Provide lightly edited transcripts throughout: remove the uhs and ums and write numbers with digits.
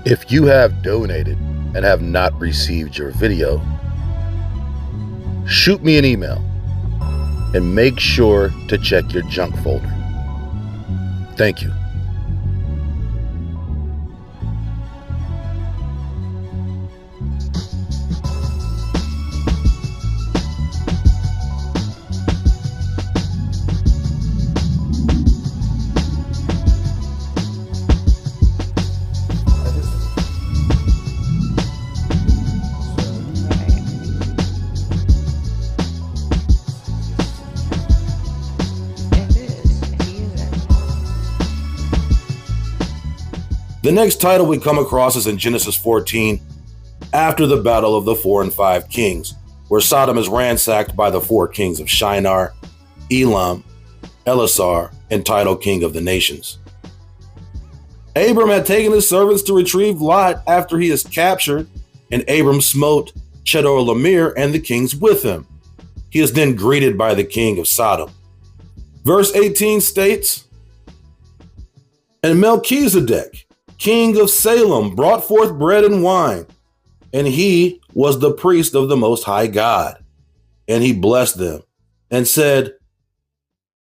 If you have donated and have not received your video, shoot me an email and make sure to check your junk folder. Thank you. The next title we come across is in Genesis 14, after the battle of the 4 and 5 kings, where Sodom is ransacked by the 4 kings of Shinar, Elam, Elasar, and Tidal, king of the nations. Abram had taken his servants to retrieve Lot after he is captured, and Abram smote Chedorlaomer and the kings with him. He is then greeted by the king of Sodom. Verse 18 states, "And Melchizedek, king of Salem, brought forth bread and wine, and he was the priest of the Most High God. And he blessed them and said,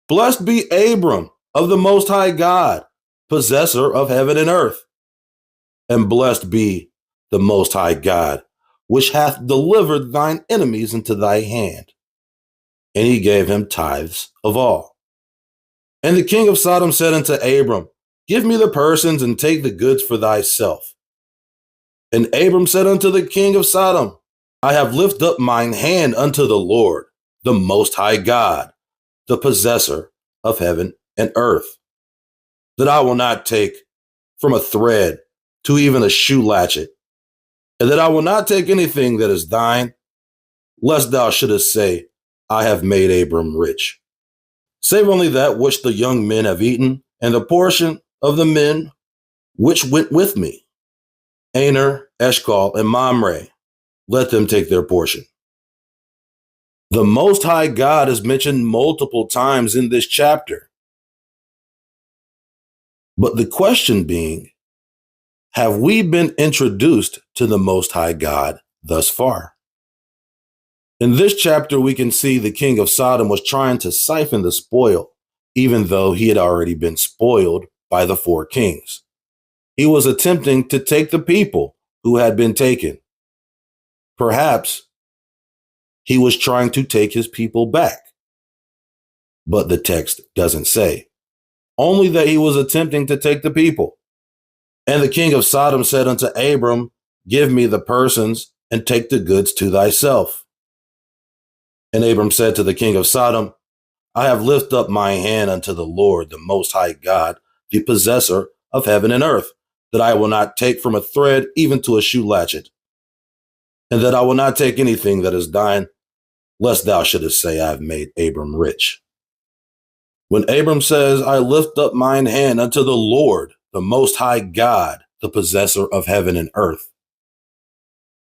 Blessed be Abram of the Most High God, possessor of heaven and earth. And blessed be the Most High God, which hath delivered thine enemies into thy hand. And he gave him tithes of all. And the king of Sodom said unto Abram, Give me the persons and take the goods for thyself. And Abram said unto the king of Sodom, I have lifted up mine hand unto the Lord, the Most High God, the possessor of heaven and earth, that I will not take from a thread to even a shoe latchet, and that I will not take anything that is thine, lest thou shouldest say, I have made Abram rich. Save only that which the young men have eaten, and the portion of the men which went with me, Aner, Eshcol, and Mamre, let them take their portion." The Most High God is mentioned multiple times in this chapter. But the question being, have we been introduced to the Most High God thus far? In this chapter, we can see the king of Sodom was trying to siphon the spoil, even though he had already been spoiled by the 4 kings. He was attempting to take the people who had been taken. Perhaps he was trying to take his people back. But the text doesn't say. Only that he was attempting to take the people. And the king of Sodom said unto Abram, Give me the persons and take the goods to thyself. And Abram said to the king of Sodom, I have lifted up my hand unto the Lord, the Most High God, the possessor of heaven and earth, that I will not take from a thread even to a shoe latchet, and that I will not take anything that is thine, lest thou shouldest say, I have made Abram rich. When Abram says, I lift up mine hand unto the Lord, the Most High God, the possessor of heaven and earth,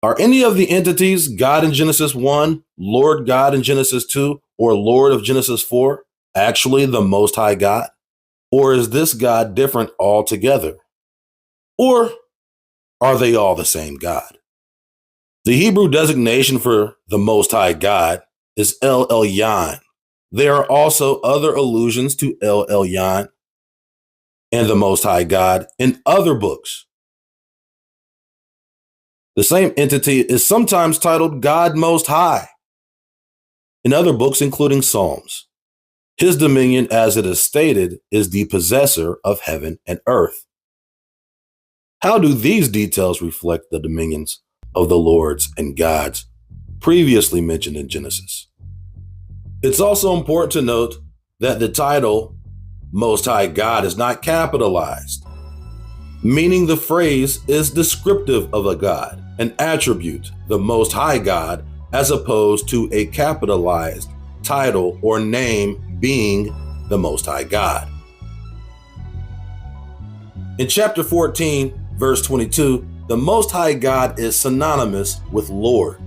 are any of the entities God in Genesis 1, Lord God in Genesis 2, or Lord of Genesis 4 actually the Most High God? Or is this God different altogether? Or are they all the same God? The Hebrew designation for the Most High God is El Elyon. There are also other allusions to El Elyon and the Most High God in other books. The same entity is sometimes titled God Most High in other books, including Psalms. His dominion, as it is stated, is the possessor of heaven and earth. How do these details reflect the dominions of the lords and gods previously mentioned in Genesis? It's also important to note that the title Most High God is not capitalized, meaning the phrase is descriptive of a god, an attribute, the Most High God, as opposed to a capitalized title or name being the Most High God. In chapter 14, verse 22, the Most High God is synonymous with Lord.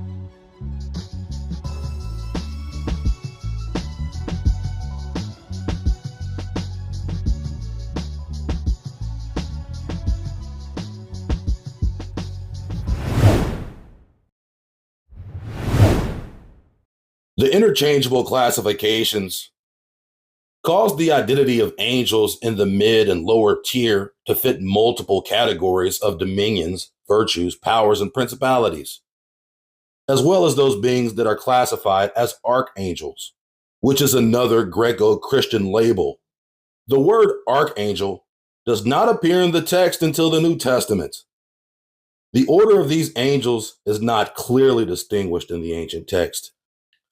The interchangeable classifications caused the identity of angels in the mid and lower tier to fit multiple categories of dominions, virtues, powers, and principalities, as well as those beings that are classified as archangels, which is another Greco-Christian label. The word archangel does not appear in the text until the New Testament. The order of these angels is not clearly distinguished in the ancient text.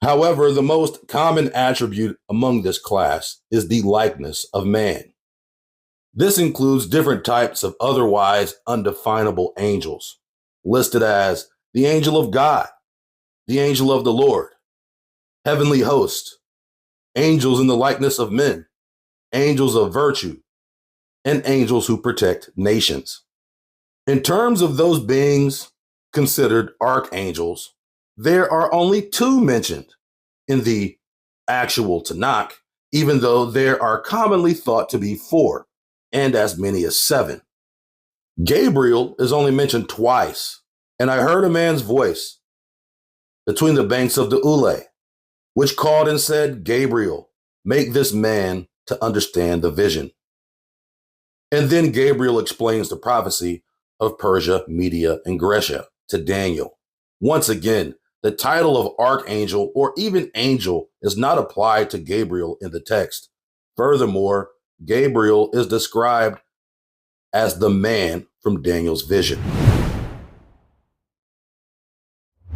However, the most common attribute among this class is the likeness of man. This includes different types of otherwise undefinable angels, listed as the angel of God, the angel of the Lord, heavenly host, angels in the likeness of men, angels of virtue, and angels who protect nations. In terms of those beings considered archangels, there are only 2 mentioned in the actual Tanakh, even though there are commonly thought to be 4, and as many as 7. Gabriel is only mentioned twice, and I heard a man's voice between the banks of the Ule, which called and said, Gabriel, make this man to understand the vision. And then Gabriel explains the prophecy of Persia, Media, and Grecia to Daniel. Once again, the title of archangel or even angel is not applied to Gabriel in the text. Furthermore, Gabriel is described as the man from Daniel's vision.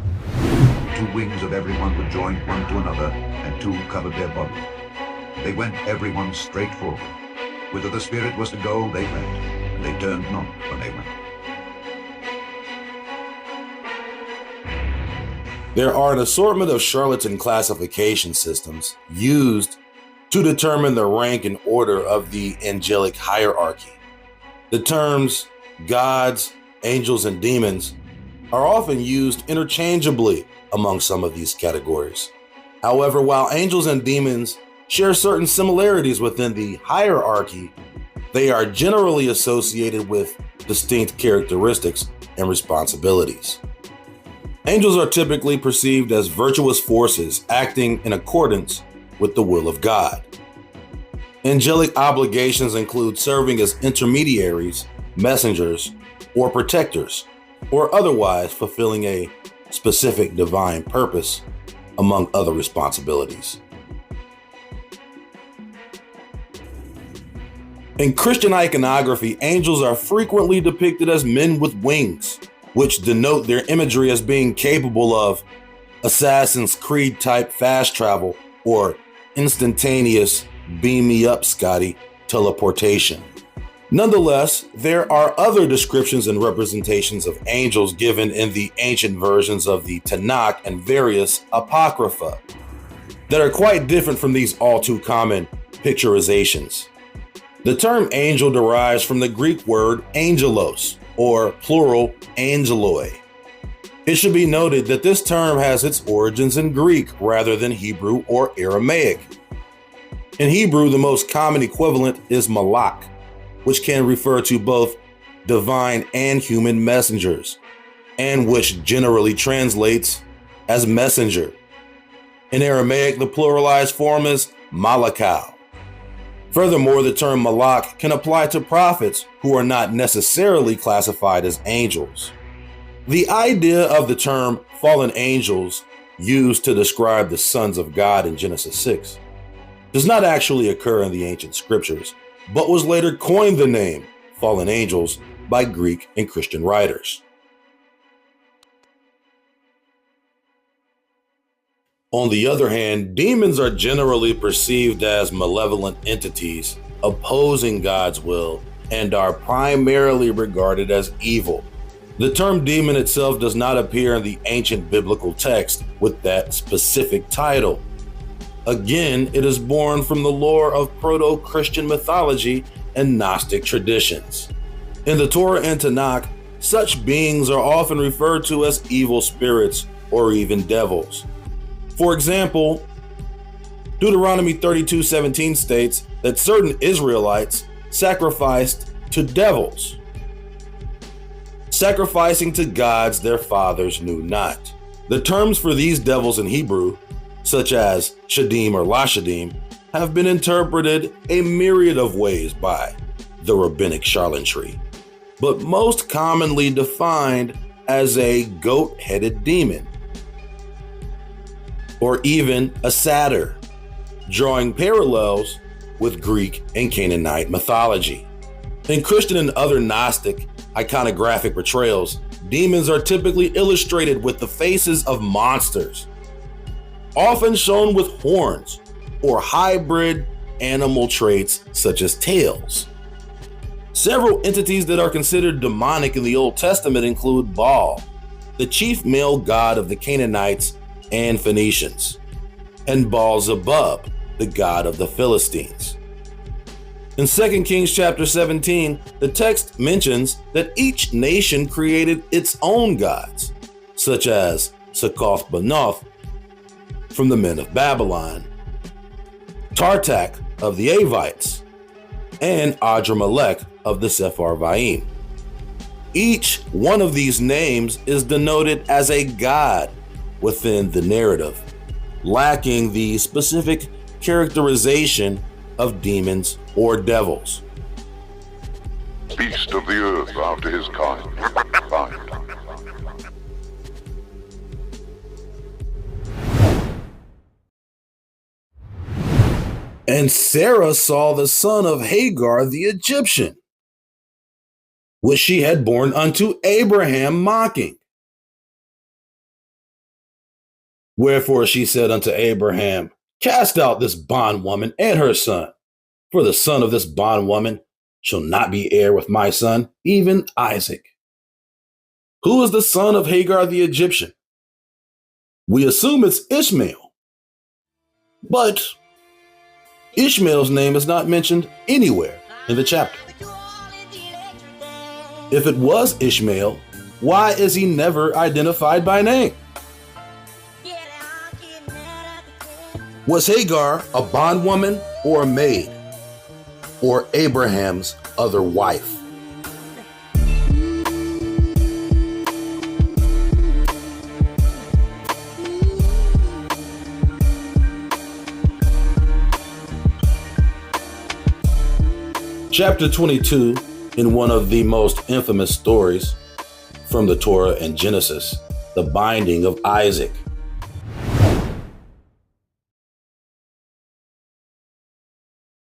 2 wings of everyone were joined one to another, and 2 covered their body. They went everyone straight forward. Whither the Spirit was to go, they went, and they turned not when they went. There are an assortment of charlatan classification systems used to determine the rank and order of the angelic hierarchy. The terms gods, angels, and demons are often used interchangeably among some of these categories. However, while angels and demons share certain similarities within the hierarchy, they are generally associated with distinct characteristics and responsibilities. Angels are typically perceived as virtuous forces acting in accordance with the will of God. Angelic obligations include serving as intermediaries, messengers, or protectors, or otherwise fulfilling a specific divine purpose, among other responsibilities. In Christian iconography, angels are frequently depicted as men with wings, which denote their imagery as being capable of Assassin's Creed type fast travel or instantaneous beam me up, Scotty teleportation. Nonetheless, there are other descriptions and representations of angels given in the ancient versions of the Tanakh and various Apocrypha that are quite different from these all too common picturizations. The term angel derives from the Greek word angelos, or plural angeloi. It should be noted that this term has its origins in Greek rather than Hebrew or Aramaic. In Hebrew, the most common equivalent is malak, which can refer to both divine and human messengers, and which generally translates as messenger. In Aramaic, the pluralized form is malakal. Furthermore, the term malak can apply to prophets who are not necessarily classified as angels. The idea of the term fallen angels used to describe the sons of God in Genesis 6 does not actually occur in the ancient scriptures, but was later coined the name fallen angels by Greek and Christian writers. On the other hand, demons are generally perceived as malevolent entities opposing God's will and are primarily regarded as evil. The term demon itself does not appear in the ancient biblical text with that specific title. Again, it is born from the lore of proto-Christian mythology and Gnostic traditions. In the Torah and Tanakh, such beings are often referred to as evil spirits or even devils. For example, Deuteronomy 32:17 states that certain Israelites sacrificed to devils, sacrificing to gods their fathers knew not. The terms for these devils in Hebrew such as Shadim or Lashadim, have been interpreted a myriad of ways by the rabbinic charlatanry, but most commonly defined as a goat-headed demon, or even a satyr, drawing parallels with Greek and Canaanite mythology. In Christian and other Gnostic iconographic portrayals, demons are typically illustrated with the faces of monsters, often shown with horns or hybrid animal traits such as tails. Several entities that are considered demonic in the Old Testament include Baal, the chief male god of the Canaanites and Phoenicians, and Baal-zebub, the god of the Philistines. In 2 Kings chapter 17, the text mentions that each nation created its own gods, such as Succoth-Benoth from the men of Babylon, Tartak of the Avites, and Adramelech of the Sepharvaim. Each one of these names is denoted as a god within the narrative, lacking the specific characterization of demons or devils. Beast of the earth after his kind. And Sarah saw the son of Hagar the Egyptian, which she had borne unto Abraham, mocking. Wherefore she said unto Abraham, Cast out this bondwoman and her son, for the son of this bondwoman shall not be heir with my son, even Isaac. Who is the son of Hagar the Egyptian? We assume it's Ishmael, but Ishmael's name is not mentioned anywhere in the chapter. If it was Ishmael, why is he never identified by name? Was Hagar a bondwoman or a maid, or Abraham's other wife? Chapter 22, in one of the most infamous stories from the Torah and Genesis, the binding of Isaac.